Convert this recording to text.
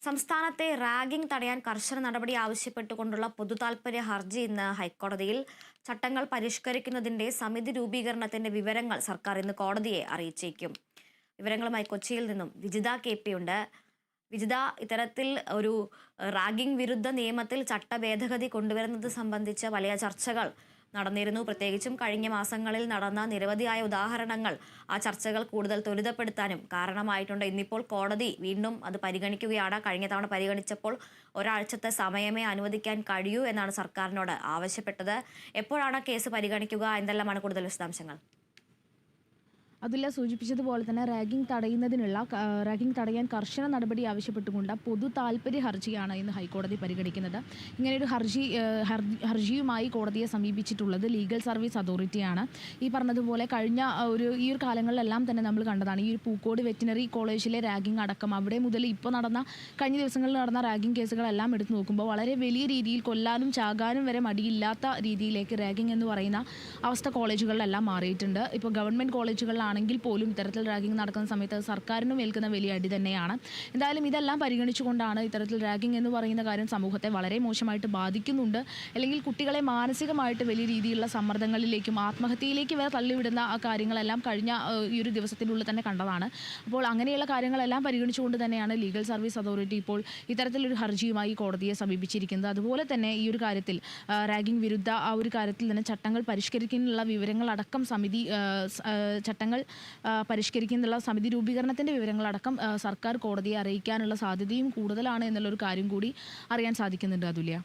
സംസ്ഥാനത്തെ റാഗിംഗ് തടയാൻ കർശന നടപടി ആവശ്യപ്പെട്ടുകൊണ്ടുള്ള പൊതുതാൽപര്യ ഹർജി ഇന്ന് ഹൈക്കോടതിയിൽ. ചട്ടങ്ങൾ പരിഷ്കരിക്കുന്നതിന്റെ സമിതി രൂപീകരണത്തിന്റെ വിവരങ്ങൾ സർക്കാർ ഇന്ന് കോടതിയെ അറിയിച്ചേക്കും. വിവരങ്ങളുമായി കൊച്ചിയിൽ നിന്നും വിജിത KP ഉണ്ട്. വിജിത, ഇത്തരത്തിൽ ഒരു റാഗിംഗ് വിരുദ്ധ നിയമത്തിൽ ചട്ടഭേദഗതി കൊണ്ടുവരുന്നത് സംബന്ധിച്ച് വലിയ ചർച്ചകൾ നടന്നിരുന്നു. പ്രത്യേകിച്ചും കഴിഞ്ഞ മാസങ്ങളിൽ നടന്ന നിരവധിയായ ഉദാഹരണങ്ങൾ ആ ചർച്ചകൾ കൂടുതൽ ത്വരിതപ്പെടുത്താനും കാരണമായിട്ടുണ്ട്. ഇന്നിപ്പോൾ കോടതി വീണ്ടും അത് പരിഗണിക്കുകയാണ്. കഴിഞ്ഞ തവണ പരിഗണിച്ചപ്പോൾ ഒരാഴ്ചത്തെ സമയമേ അനുവദിക്കാൻ കഴിയൂ എന്നാണ് സർക്കാരിനോട് ആവശ്യപ്പെട്ടത്. എപ്പോഴാണ് കേസ് പരിഗണിക്കുക? എന്തെല്ലാമാണ് കൂടുതൽ വിശദാംശങ്ങൾ? അതില്ല, സൂചിപ്പിച്ചതുപോലെ തന്നെ റാഗിംഗ് തടയാൻ കർശന നടപടി ആവശ്യപ്പെട്ടുകൊണ്ട് പൊതു താൽപര്യ ഹർജിയാണ് ഇന്ന് ഹൈക്കോടതി പരിഗണിക്കുന്നത്. ഇങ്ങനെയൊരു ഹർജിയുമായി കോടതിയെ സമീപിച്ചിട്ടുള്ളത് ലീഗൽ സർവീസ് അതോറിറ്റിയാണ്. ഈ പറഞ്ഞതുപോലെ കഴിഞ്ഞ ഈ ഒരു കാലങ്ങളിലെല്ലാം തന്നെ നമ്മൾ കണ്ടതാണ് ഈ ഒരു പൂക്കോട് വെറ്റിനറി കോളേജിലെ റാഗിംഗ് അടക്കം അവിടെ മുതൽ ഇപ്പോൾ കഴിഞ്ഞ ദിവസങ്ങളിൽ നടന്ന റാഗിംഗ് കേസുകളെല്ലാം എടുത്തു നോക്കുമ്പോൾ വളരെ വലിയ രീതിയിൽ കൊല്ലാനും ചാകാനും വരെ മടിയില്ലാത്ത രീതിയിലേക്ക് റാഗിംഗ് എന്ന് പറയുന്ന അവസ്ഥ കോളേജുകളിലെല്ലാം മാറിയിട്ടുണ്ട്. ഇപ്പോൾ ഗവൺമെൻറ് കോളേജുകളിലാണ് ആണെങ്കിൽ പോലും ഇത്തരത്തിൽ റാഗിംഗ് നടക്കുന്ന സമയത്ത് സർക്കാരിനും ഏൽക്കുന്ന വലിയ അടി തന്നെയാണ്. എന്തായാലും ഇതെല്ലാം പരിഗണിച്ചുകൊണ്ടാണ് ഇത്തരത്തിൽ റാഗിംഗ് എന്ന് പറയുന്ന കാര്യം സമൂഹത്തെ വളരെ മോശമായിട്ട് ബാധിക്കുന്നുണ്ട്, അല്ലെങ്കിൽ കുട്ടികളെ മാനസികമായിട്ട് വലിയ രീതിയിലുള്ള സമ്മർദ്ദങ്ങളിലേക്കും ആത്മഹത്യയിലേക്ക് വരെ തള്ളിവിടുന്ന ആ കാര്യങ്ങളെല്ലാം കഴിഞ്ഞ ഈ ഒരു ദിവസത്തിനുള്ളിൽ തന്നെ കണ്ടതാണ്. അപ്പോൾ അങ്ങനെയുള്ള കാര്യങ്ങളെല്ലാം പരിഗണിച്ചുകൊണ്ട് തന്നെയാണ് ലീഗൽ സർവീസ് അതോറിറ്റി ഇപ്പോൾ ഇത്തരത്തിലൊരു ഹർജിയുമായി കോടതിയെ സമീപിച്ചിരിക്കുന്നത്. അതുപോലെ തന്നെ ഈ ഒരു കാര്യത്തിൽ റാഗിംഗ് വിരുദ്ധ ആ ഒരു കാര്യത്തിൽ തന്നെ ചട്ടങ്ങൾ പരിഷ്കരിക്കാനുള്ള വിവരങ്ങളടക്കം ചട്ടങ്ങൾ പരിഷ്കരിക്കുന്നതിനുള്ള സമിതി രൂപീകരണത്തിൻ്റെ വിവരങ്ങളടക്കം സർക്കാർ കോടതിയെ അറിയിക്കാനുള്ള സാധ്യതയും കൂടുതലാണ് എന്നുള്ളൊരു കാര്യം കൂടി അറിയാൻ സാധിക്കുന്നുണ്ട്. അതുല്യ.